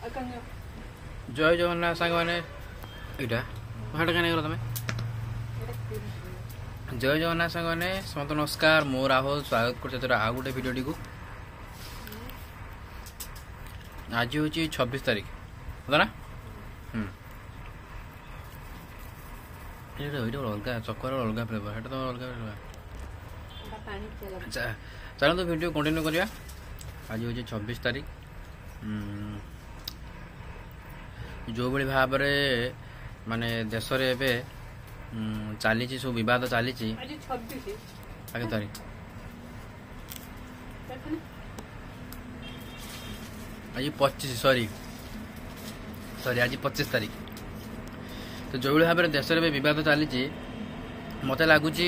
जय जगन्नाथ सांग मैंने इटा हाट क्या गल तुम जय जगन्नाथ सांग मैंने समस्त नमस्कार मो राहुल स्वागत कर आउ गोटे भिडियो को आज हूँ 26 तारीख है ना अलग चकर अलग फ्लेवर है तो अलग फ्लेवर चलो वीडियो कंटिन्यू करिया आज हूँ 26 तारीख जो भाई भाव माने देश रे चली सब बद चली आगे तारीख आज 25 सॉरी आज 25 तारीख तो जो भाव में देश में बद चली मत लगुच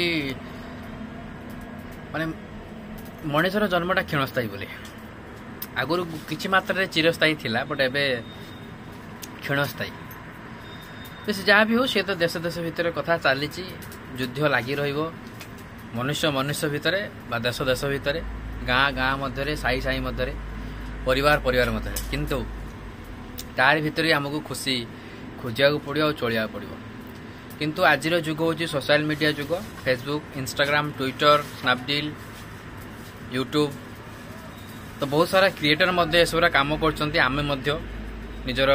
माने मनुष्यर जन्मटा क्षणस्थायी बोली आगुरी किसी मात्रा चिरस्थायी थिला बट एबे क्षणस्थायी तो से जहाँ भी हो सी तो देश देश भितर कथा चली युद्ध लगी मनुष्य मनुष्य भितर देश देश भितर गाँ गाँ मध्य साई साई मध्य परिवार परिवार मध्य किंतु तार भितर आमको खुशी खोजा पड़ो और चलिया पड़ो किंतु आज जुग हूँ सोशल मीडिया जुग Facebook Instagram Twitter Snapdeal YouTube तो बहुत सारा क्रिएटर मध्य सब कम कर निजर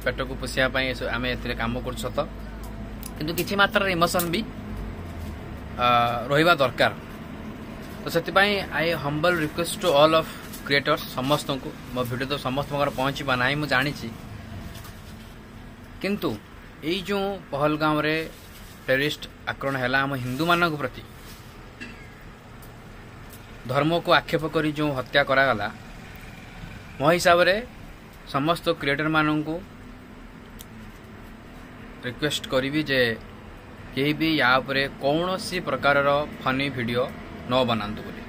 पेट को पोषापी आम ए कम कर किंतु किसी मात्रा इमोशन भी रहा दरकार तो से I humble request to all of creators समस्त को मो वीडियो तो समस्त पहुँचवा ना मुझे जानी किंतु यही जो पहलगाम रे टेररिस्ट आक्रमण है आम हिंदू मान प्रति धर्म को आक्षेप कर जो हत्या करागला मो हिसाब रे समस्त क्रिएटर मानन को रिक्वेस्ट करी जे कहीं भी या उपरे कौन सी प्रकार फनी वीडियो न बनातु बोली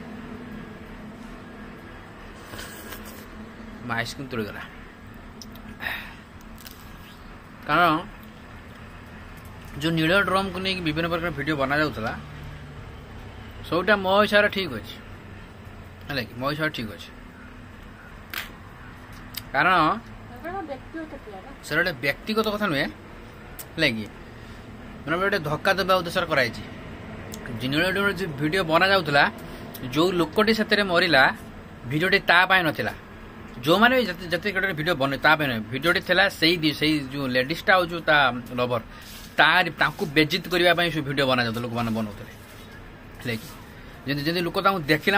आइसक्रीम तुड़ीगला कारण जो नील ड्रम को लेकिन विभिन्न प्रकार वीडियो बना जाऊला सबटा मो हिसाब ठीक अच्छे है कि मो हिसाब ठीक अच्छे कारण सर गोटे व्यक्तिगत कथा नुहे है कि मैंने गोटे धक्का देवा उद्देश्य कराई जो वीडियो बना जाऊला जो लोकटी से मरला वीडियोटी तापाई नाला जो मैंने जिते गोटे वीडियो बन वीडियोटी थी से जो लेडीजटा जो लवर तार बेजित करने वीडियो बना जाता लोक मैंने बनाते जमी लोक देखला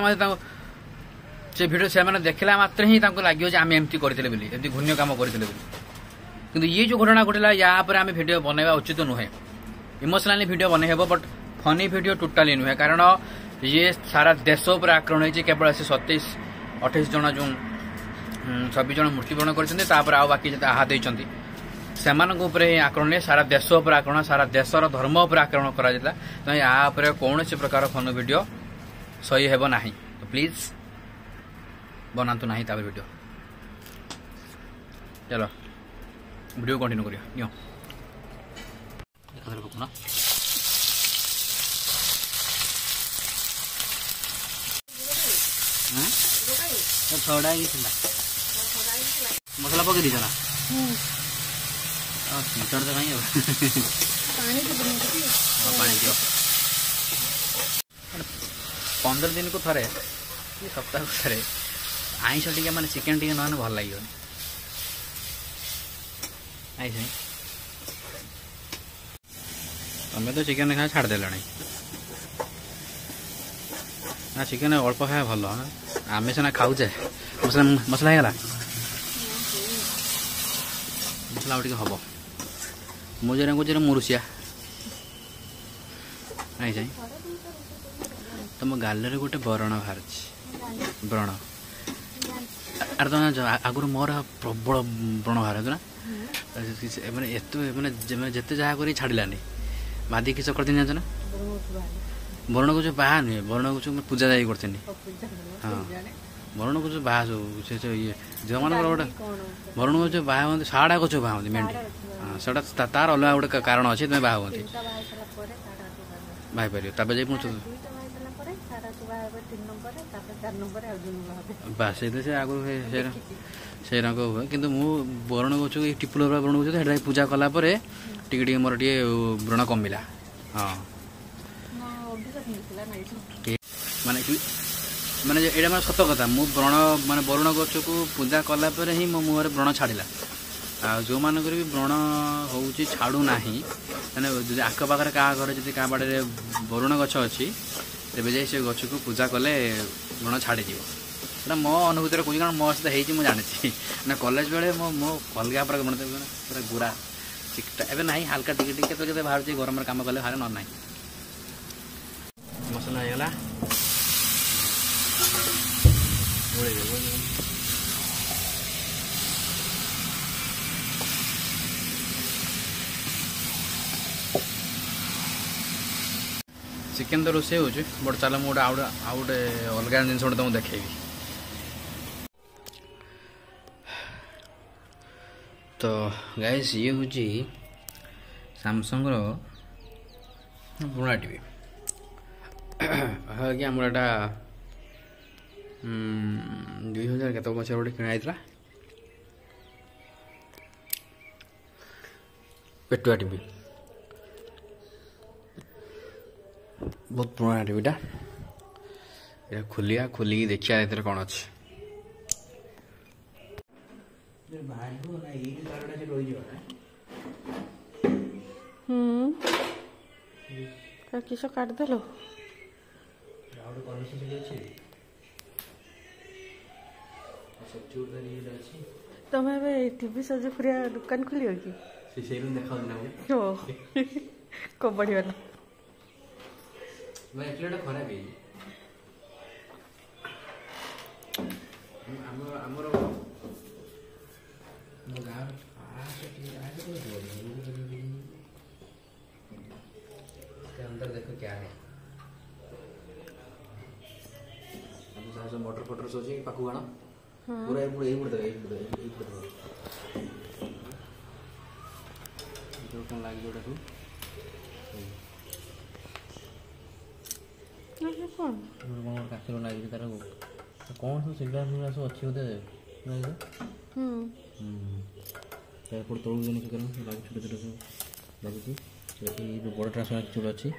से वीडियो से मैंने देखला मात्र ही लगे आम एमती करते बोली घूर्ण्य काम करते कि ये जो घटना घटला या आम वीडियो बनवा उचित नुहे इमोशनाली वीडियो बन हे बट फनी वीडियो टोटाली नुहे कारण ये सारा देश पर आक्रमण होती केवल 27-28 जन जो 26 जन मृत्युवरण कर बाकी आहत होती से आक्रमण सारा देश पर आक्रमण सारा देशर धर्म पर आक्रमण कर यहाँ कौन सी प्रकार फन वीडियो सही हेब ना तो प्लीज बनातु ना वीडियो चलो वीडियो कंटिन्यू करियो पकना थोड़ा मसला पकई दीज ना चढ़ तो कहीं पानी दियो 15 दिन को थे सप्ताह को थे आईस टे मैंने चिकेन टे ना भल लगे आईस तुम्हें तो चिकेन खाए छाड़दे ना चिकेन अल्प खाए भल आम सीना खाऊे मसला मसला है मसला हम मुझे कहे मुरुसिया आई तुम गाल गोटे बरण बाहर व्रण अरे तुम आगुरी मोर प्रबल व्रण बाहर ना मैंने एत मैंने जिते जहाँ कर छाड़ानी बादी किस कर दिन ना वर्ण को जो बाहा नुहे वर्ण को जो पूजा जाए करनी हाँ वर्ण को जो बाहा सब ये झील मान गोटे वर्ण को जो बाहा हमें साड़ा को जो बाहा मेंढी हाँ से तार अलग गोटे कारण अच्छे तुम्हें बाहा हमें भाई पार तब जाए ବାସ୍ ସେଇଟା ସେ ଆଗରୁ ସେ ରଙ୍ଗ ହୁଏ କିନ୍ତୁ ମୁଁ ବରଣ ଗଛକୁ ଏଇ ଟିପୁଲ ବରଣ ଗଛ ସେଟା ପୂଜା କଲା ପରେ ଟିକେ ଟିକେ ମୋର ଟିକେ ବ୍ରଣ କମିଲା। ହଁ ମାନେ ମାନେ ଏଇଟା ମାନେ ସତ କଥା ମୁଁ ବ୍ରଣ ମାନେ ବରୁଣ ଗଛକୁ ପୂଜା କଲା ପରେ ହିଁ ମୋ ମୁହଁରେ ବ୍ରଣ ଛାଡ଼ିଲା। ଆଉ ଯେଉଁମାନଙ୍କର ବି ବ୍ରଣ ହେଉଛି ଛାଡ଼ୁନାହିଁ ମାନେ ଯଦି ଆଖପାଖରେ କାହା ଘରେ ଯଦି କାହା ବାଡ଼ିରେ ବରୁଣ ଗଛ ଅଛି ତେବେ ଯାଇ ସେ ଗଛକୁ ପୂଜା କଲେ ବ୍ରଣ ଛାଡ଼ିଯିବ। ସେଟା ମୋ ଅନୁଭୂତିରେ କହୁଛି କାରଣ ମୋ ସହିତ ହେଇଛି ମୁଁ ଜାଣିଛି। ନା କଲେଜ ବେଳେ ମୋ ଅଲଗା ପୁରା ବ୍ରଣ ପୁରା ଗୁରା ଚିକଟା ଏବେ ନାହିଁ ହାଲକା ଟିକେ ଟିକେ କେତେ କେତେ ବାହାରୁଛି ଗରମରେ କାମ କଲେ ବାହାରେ ନହେଲେ ନାହିଁ। ମସଲା ହେଇଗଲା ଚିକେନ ତ ରୋଷେଇ ହେଉଛି ବଟ୍ ଚାଲ ମୁଁ ଆଉ ଗୋଟେ ଅଲଗା ଜିନିଷ ଗୋଟେ ତୁମକୁ ଦେଖେଇବି। ତ ଗାଇସ୍ ଇଏ ହେଉଛି ସାମସଙ୍ଗର ପୁରୁଣା ଟିଭି। ପାଖାପାଖି ଆମର ଏଇଟା 2000 କେତେ ମସିହାରେ ଗୋଟେ କିଣା ହେଇଥିଲା ପେଟୁଆ ଟିଭି। ବହୁତ ପୁରୁଣା ଟିଭିଟା এটা ଖୋଲିକି ଦେଖିବା ଏଥିରେ କ'ଣ ଅଛି। କିସ କାଟିଦେଲ ତମେ ଏବେ ଟିଭି ସଜ ପୁରା ଦୋକାନ ଖୋଲିବ କି? କବାଡ଼ି ବାଲା ଖରାପ ହେଇଛି ଆମର अंदर देखो क्या है मोटर फोटर सोचे पाकू आना पूरा कौन लगे जोड़ा तू कौन काचर लगे तार कौन सब सिल्वर सब अच्छी होते तोड़ तोड़ छोटे छोटे सब लगे बड़ ट्रांसफर चूड़ अच्छी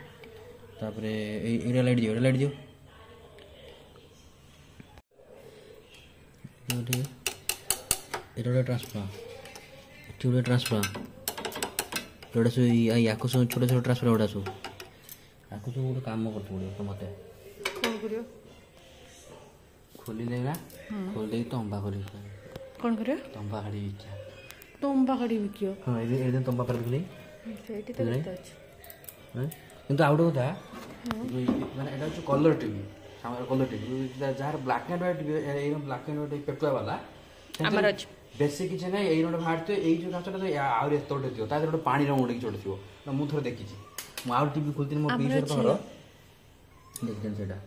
लाइट दियो ट्रांसफर जोड़ा सब या सब छोटे छोटे ट्रांसफर गुड़ा सब आपको सब गोटे कम कर मत खोली देगा खोल दे तंबा खोली कौन कर तंबा खाड़ी बिकियो हाँ ये तंबा पर बिकली ସେଇଠି ତ କେତେ ଅଛି କିନ୍ତୁ ଆଉ ଗୋଟେ କଥା ମାନେ ଏଇଟା ହେଉଛି କଲର୍ ଟିଭି କଲର୍ ଟିଭି ଯାହାର ବ୍ଲାକ୍ ଆଣ୍ଡ ହ୍ୱାଇଟ୍ ଟିଭି ଏଇ ବ୍ଲାକ୍ ଆଣ୍ଡ ହ୍ୱାଇଟ୍ ପେଟୁଆ ବାଲା ଆମର ଅଛି ବେଶୀ କିଛି ନାହିଁ ଏଇ ଗୋଟେ ବାହାରିଥିବ ଏଇ ଯେଉଁ କାଚଟା ଆହୁରି ଏତେ ଗୋଟେ ଥିବ ତା ଦେହରେ ଗୋଟେ ପାଣିର ଗୋଟେ କିଛି ଗୋଟେ ଥିବ ମୁଁ ଥରେ ଦେଖିଛି ମୁଁ ଆଉ ଟିଭି ଖୋଲିଥିଲି ମୋ ପିଇସର ତମର ଦେଖିଥିଲି ସେଇଟା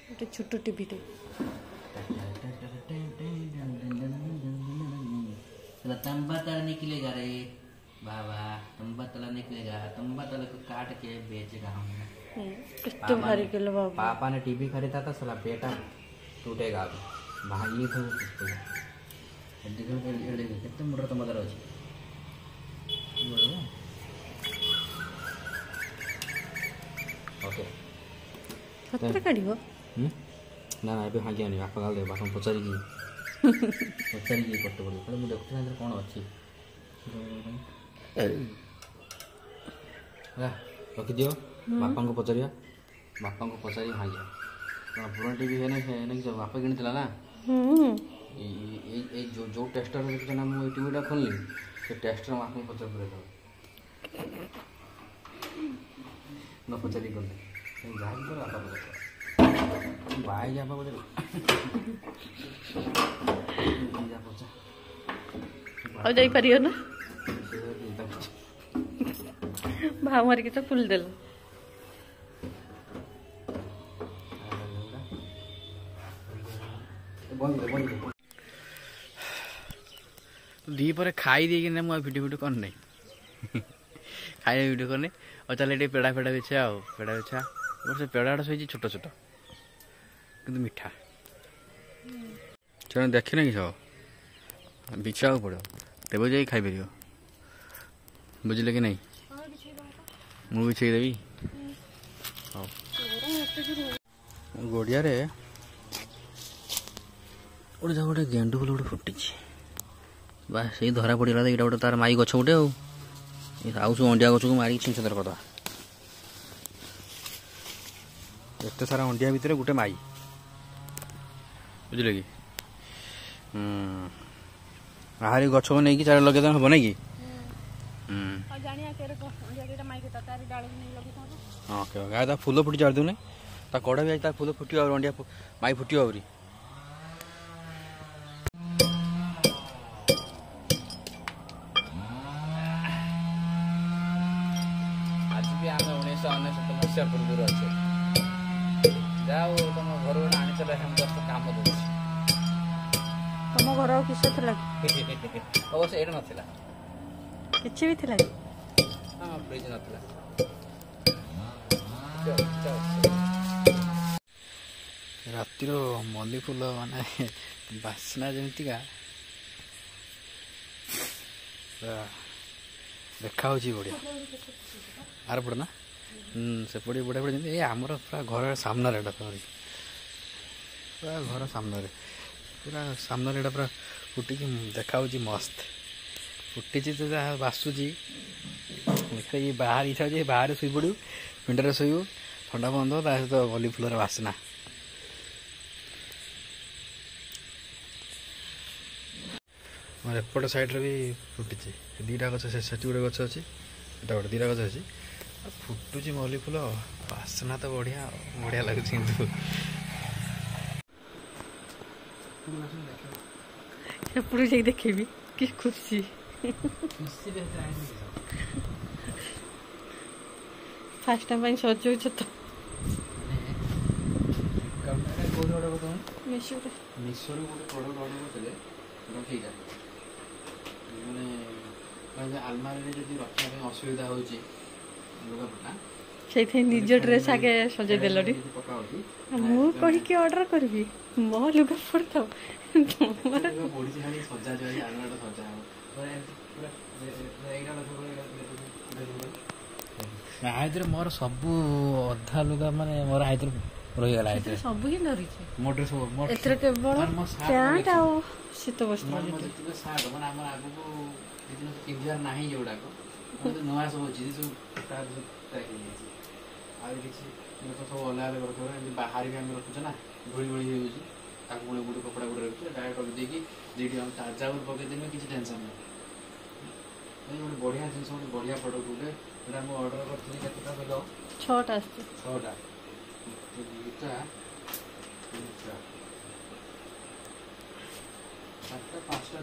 ଗୋଟେ ଛୋଟ ଟିଭିଟେ तंबा तला निकलेगा रे बाबा तंबा तला निकलेगा तंबा तला को काट के बेचेगा हम कितना भारी किलो बाबा पापा ने टीवी खरीदा था साला बेटा टूटेगा भाई तो कितने मोटर तंबा तला ଅଛି ओके सत्र काढिବ ना ना ଏବେ ହାଜି ଆଣି ବାପା ଗାଲ ଦେ ବାପା ପଚାରିକି କଷ୍ଟ ପଡ଼ିବ ମୁଁ ଦେଖୁଥିଲି ଏଥିରେ କ'ଣ ଅଛି ହେଲା ରଖିଦିଅ ବାପାଙ୍କୁ ପଚାରିବା ବାପାଙ୍କୁ ପଚାରି ହାଜିଆ କ'ଣ ପୁରୁଣା ଟିଭି ହେନେ କି ବାପା କିଣିଥିଲା ନା ଏଇ ଯେଉଁ ଟେଷ୍ଟର ଦେଖୁଛ ନା ମୁଁ ଏଇ ଟିଭିଟା ଖୋଲିଲି ସେ ଟେଷ୍ଟର ବାପାଙ୍କୁ ପଚାରି ପଡ଼ିବ ନ ପଚାରିକି କଲେ ଯାହା ବି ବାପା ପଚାର भाई जा बाबा ଆଉ ଯାଇପାରିବ ନା ଭାଉ ମାରିକି ତ ଫୁଲ ଦେଲ दी पर खाई देगी ना मुझे वीडियो करने खाई वीडियो करने और चल ये पेड़ा फेड़ा बेचे आओ पेड़ा बेचा से पेड़ा शोची छोट छोट କିନ୍ତୁ ମିଠା ସେମାନେ ଦେଖିନେ କି ସବୁ ବିଛାକୁ ପଡ଼ିବ ତେବେ ଯାଇକି ଖାଇପାରିବ ବୁଝିଲେ କି ନାହିଁ ମୁଁ ବିଛେଇ ଦେବି ହଉ ଗଡ଼ିଆରେ ଗୋଟେ ଯାହା ଗୋଟେ ଗେଣ୍ଡୁ ଫୁଲ ଗୋଟେ ଫୁଟିଛି ବା ସେଇ ଧରା ପଡ଼ିଗଲା ଏଇଟା ଗୋଟେ ତାର ମାଇ ଗଛ ଗୋଟେ ଆଉ ସବୁ ଅଣ୍ଡିଆ ଗଛକୁ ମାରିକି ଛିଞ୍ଚତର କରିଦେବା ଏତେ ସାରା ଅଣ୍ଡିଆ ଭିତରେ ଗୋଟେ ମାଇ ବୁଝିଲେ କି ଆହାରି ଗଛକୁ ନେଇକି ଚାରା ଲଗେଇଦେଲେ ହବ ନାଇଁ କି ହଁ ତା ଫୁଲ ଫୁଟି ଚାରି ଦେଉନି ତା କଢ଼ା ବି ଆଜି ତା ଫୁଲ ଫୁଟିବ ଆହୁରି ଅଣ୍ଡିଆ ମାଇ ଫୁଟିବ ଆହୁରି ଆଜି ବି ଆମେ 1999 ମସିହା ପୂର୍ବରୁ ଅଛେ ଯାହା ହଉ ତମ ଘରକୁ ଆଣିଛ କାମ ଦେଉଛି ତମ ଘର ଆଉ କିସ ଥିଲା ଅବଶ୍ୟ ଏଇଟା ନଥିଲା କିଛି ବି ଥିଲା ହଁ ଫ୍ରିଜ ନଥିଲା ରାତିର ମଲ୍ଲି ଫୁଲ ମାନେ ବାସ୍ନା ଯେମିତିକା ଦେଖା ହେଉଛି ବଢ଼ିଆ ଆର ପଟେ ନା ସେପଟେ ବଢ଼ିଆ ବଢ଼ିଆ ଯେମିତି ଏ ଆମର ପୁରା ଘର ସାମ୍ନାରେ ଏଇଟା ପୁରା ଘର ସାମ୍ନାରେ ଏଇଟା ପୁରା ଫୁଟିକି ଦେଖା ହେଉଛି ମସ୍ତ ଫୁଟିଛି ତ ଯାହା ବାସୁଛି ବାହାରେ ଇଚ୍ଛା ହେଉଛି ବାହାରେ ଶୋଇପଡ଼ିବୁ ପିଣ୍ଡାରେ ଶୋଇବୁ ଥଣ୍ଡା ବନ୍ଦ ତା ସହିତ ମଲ୍ଲି ଫୁଲର ବାସ୍ନା ମୋର ଏପଟ ସାଇଡ଼୍ରେ ବି ଫୁଟିଛି ଦୁଇଟା ଗଛ ସେଠି ଗୋଟେ ଗଛ ଅଛି ଏଟା ଗୋଟେ ଦୁଇଟା ଗଛ ଅଛି ଫୁଟୁଛି ମଲ୍ଲି ଫୁଲ ବାସ୍ନା ତ ବଢ଼ିଆ ବଢ଼ିଆ ଲାଗୁଛି କିନ୍ତୁ ସେପଟକୁ ଯାଇକି ଦେଖେଇବି କି ଖୁସି ଫାଷ୍ଟ ଟାଇମ୍ ପାଇଁ ସଜଉଛ ତ ମିଶୋରୁ ଗୋଟେ ପ୍ରଡ଼କ୍ଟ ଅର୍ଡ଼ର କରିଥିଲେ ସେଇଟା ମାନେ ଆଲମାରିରେ ଯଦି ରଖିବା ପାଇଁ ଅସୁବିଧା ହେଉଛି ଲୁଗାପଟା ସେଇଥିପାଇଁ ନିଜ ଡ୍ରେସ୍ ଆଗେ ସଜେଇ ଦେଲଟି ମୁଁ କହିକି ଅର୍ଡ଼ର କରିବି ମୋ ଲୁଗା ପଡ଼ିଥାଉ ଆଇଥିରେ ମୋର ସବୁ ଅଧା ଲୁଗା ମାନେ ମୋର ଆଇଥିରେ ରହିଗଲା ସବୁ ହିଁ ଧରିଛି ମୋ ଡ୍ରେସ୍ ଏଥିରେ କେବଳ ପ୍ୟାଣ୍ଟ ଆଉ ଶୀତ ବସ୍ତ୍ର ସାର୍ଟ ମାନେ ଆମର ଆଗକୁ ପିନ୍ଧିବାର ନାହିଁ ଯୋଉଗୁଡ଼ାକ ନୂଆ ସବୁ ଅଛି ସବୁ ହେଇଯାଇଛି ଆଉ କିଛି ସବୁ ଅଲଗା ଅଲଗା ରଖିବ ଏମିତି ବାହାରେ ବି ଆମେ ରଖୁଛୁ ନା ଧୂଳି ଧୂଳି ହେଇଯାଉଛି ତାକୁ ପୁଣି ଗୋଟେ କପଡ଼ା ଗୋଟେ ରଖୁଛୁ ଡାଇରେକ୍ଟ ରଖିଦେଇକି ଯେଠି ଆମେ ତାଜା ଉପରେ ପକେଇଦେଲେ କିଛି ଟେନସନ୍ ନାହିଁ ଗୋଟେ ବଢ଼ିଆ ଜିନିଷ ଗୋଟେ ବଢ଼ିଆ ପ୍ରଡ଼କ୍ଟ ଗୋଟେ ଯେଉଁଟା ମୁଁ ଅର୍ଡ଼ର କରିଥିଲି କେତେଟା କହିଲ 6ଟା ଆସିଛି 6ଟା ଦୁଇଟା 4ଟା 5ଟା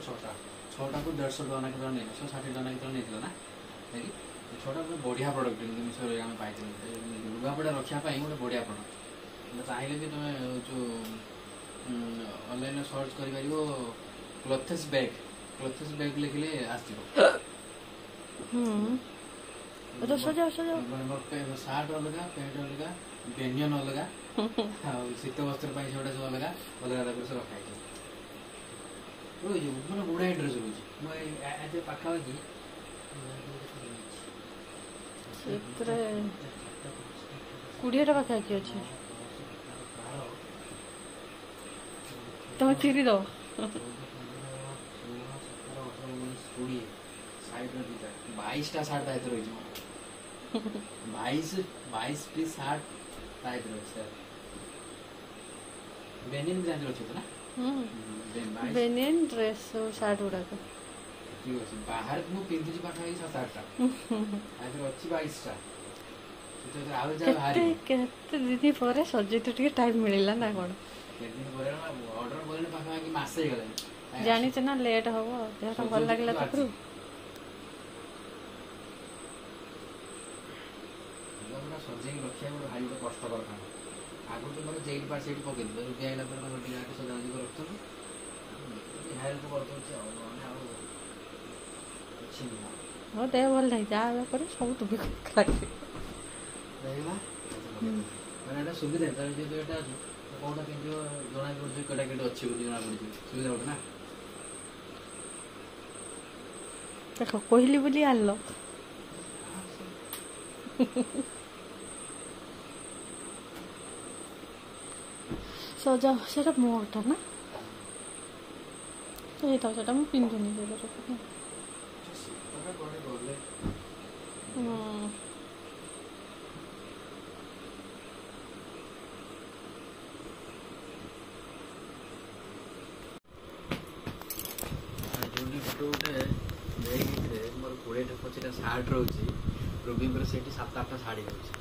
6ଟାକୁ 150 ଟଙ୍କା ନା କେତେବେଳେ ନେଇଥିଲା 160 ଟଙ୍କା କେତେବେଳେ ନେଇଥିଲା ନା ନାଇଁ 6ଟା ଗୋଟେ ବଢ଼ିଆ ପ୍ରଡ଼କ୍ଟ ମିଶୋରେ ଆମେ ପାଇଥିଲୁ ଲୁଗାପଟା ରଖିବା ପାଇଁ ଗୋଟେ ବଢ଼ିଆ ପ୍ରଡ଼କ୍ଟ ଚାହିଁଲେ ବି ତୁମେ ଯେଉଁ ଅନଲାଇନ୍ରେ ସର୍ଚ୍ଚ କରିପାରିବ କ୍ଲୋଥେସ୍ ବ୍ୟାଗ୍ ଲେଖିଲେ ଆସିଯିବ ସାର୍ଟ ଅଲଗା ପ୍ୟାଣ୍ଟ ଅଲଗା ବେନିୟନ ଅଲଗା ଆଉ ଶୀତ ବସ୍ତ୍ର ପାଇଁ ସେଗୁଡ଼ା ସବୁ ଅଲଗା ଅଲଗା ତାପରେ ସବୁ ରଖାହେଇଛି ରହିଯିବ ମାନେ ଗୁଡ଼ାଏ ଡ୍ରେସ୍ ରହୁଛି ମୁଁ ଏ ପାଖାପାଖି ସେଥିରେ 20ଟା ପାଖାପାଖି ଅଛି ତମେ ଚିରି ଦବ 22ଟା ସାର୍ଟ ତା ଭିତରେ ରହିଛି 22 ପିସ୍ ସାର୍ଟ ତା ଭିତରେ ଅଛି ବେନିୟନ ବ୍ରାଣ୍ଡର ଅଛି ତ ନା ବେନିୟନ ଡ୍ରେସ୍ ସାର୍ଟ ଗୁଡ଼ାକ ଠିକ ଅଛି ବାହାରେ ମୁଁ ପିନ୍ଧୁଛି ପାଖାପାଖି 7-8ଟା ଅଛି 22ଟା କେତେ ଦିନ ପରେ ସଜେଇତେ ଟିକେ ଟାଇମ୍ ମିଳିଲା ନା କ'ଣ ଅର୍ଡର କଲେଣି ପାଖାପାଖି ମାସେ ହେଇଗଲାଣି ଜାଣିଛ ନା ଲେଟ୍ ହବ ଦେହଟା ଭଲ ଲାଗିଲା ତାକୁ ସଜେଇକି ରଖିବା ଗୋଟେ ଭାରି ଗୋଟେ କଷ୍ଟକର କାମ ଆଗରୁ ତ ମୋର ଯେଇଠି ପାଠ ସେଇଠି ପକେଇଦେବେ ରୁଟି ଆଇଲା ପରେ ମୋର ଟିକେ ସଜାସଜି ରଖୁଛନ୍ତି ହାଇରେ ତ କରିଦେଉଛି ଆଉ ନହେଲେ ଆଉ କିଛି ନୁହଁ ମୋ ଦେହ ଭଲ ନାହିଁ ଯାହା ପରେ ସବୁ ତୁମେ ମାନେ ଏଇଟା ସୁବିଧା ଯେହେତୁ ଏଇଟା ଅଛି କୋଉଟା କେମିତି ଜଣା ପଡୁଛି କୋଉଟା କେମିତି ଅଛି ବୋଲି ଜଣା ପଡୁଛି ସୁବିଧା ଗୋଟେ ନା ଦେଖ କହିଲି ବୋଲି ଆଣିଲ ସଜା ସେଟା ମୋଟା ନା ହେଇଥାଉ ସେଟା ମୁଁ ପିନ୍ଧୁନି ଗୋଟେ ମୋର 20-25ଟା ସାର୍ଟ ରହୁଛି ରବିଙ୍କର ସେଠି 7-8ଟା ଶାଢ଼ୀ ରହୁଛି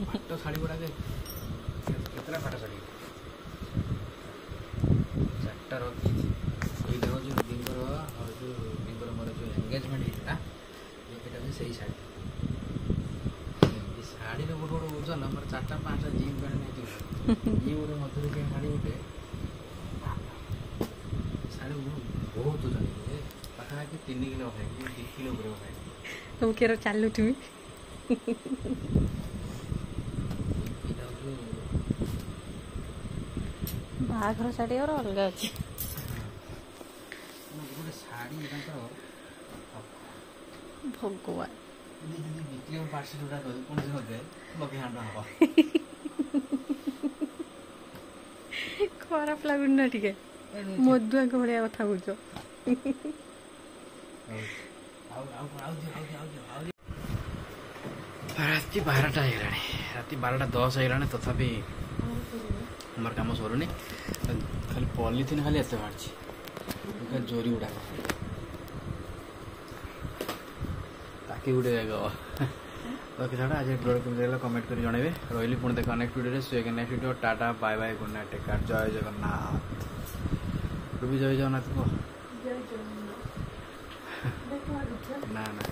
ପାଟ ଶାଢ଼ୀ ଗୁଡ଼ାକ କେତେଟା ପାଟ ଶାଢ଼ୀ 4ଟା ରଖିଛି ଏଇଟା ହେଉଛି ରବିଙ୍କର ଆଉ ଯେଉଁ ରବିଙ୍କର ମୋର ଯେଉଁ ଏନଗେଜମେଣ୍ଟ ହେଇଥିଲା ଏଇଟା ହେଉଛି ସେଇ ଶାଢ଼ୀ ଏ ଶାଢ଼ୀର ଗୋଟେ ଗୋଟେ ଓଜନ ମୋର 4ଟା-5ଟା ଜିନ୍ ପ୍ୟାଣ୍ଟ ନେଇଥିବ ଇଏ ଗୋଟେ ମଧୁରୀ ଶାଢ଼ୀ ଗୋଟେ ଶାଢ଼ୀ ବହୁତ ଓଜନ ପାଖାପାଖି 3 କିଲୋ ଖାଇ 2 କିଲୋ ଉପରେ ଖାଇ ତମେ କେର ଚାଲୁ ତୁମି ବାହାଘର ଶାଢ଼ୀ ଆଉ ଅଲଗା ଅଛି ଗୋଟେ ଶାଢ଼ୀ ତାଙ୍କର ଭଗବାନ ବିକ୍ରି ପାର୍ସଲ ଗୁଡ଼ା କହୁଛି କୌଣସି ମତେ ଲକ୍ଷେ ଟଙ୍କା ହବ ଖରାପ ଲାଗୁନି ନା ଟିକେ ମଧୁଆଙ୍କ ଭଳିଆ କଥା କହୁଛ ରାତି 12ଟା ହେଇଗଲାଣି ରାତି 12:10 ହେଇଗଲାଣି ତଥାପି ଆମର କାମ ସରୁନି ଖାଲି ପଲିଥିନ୍ ଖାଲି ଏତେ ବାହାରିଛି ଜରି ଗୁଡ଼ାକ ତାକି ଗୋଟେ ଓକେ ଛାଡ଼ ଆଜି ଭିଡ଼ିଓ କେମିତି ଲାଗିଲା କମେଣ୍ଟ କରି ଜଣାଇବେ ରହିଲି ପୁଣି ଦେଖ ନେକ୍ସଟ ଭିଡ଼ିଓରେ ସେ next video tata bye bye good night take care ଜୟ ଜଗନ୍ନାଥ ରୁବି ଜୟ ଜଗନ୍ନାଥ କୁହ ନା ନା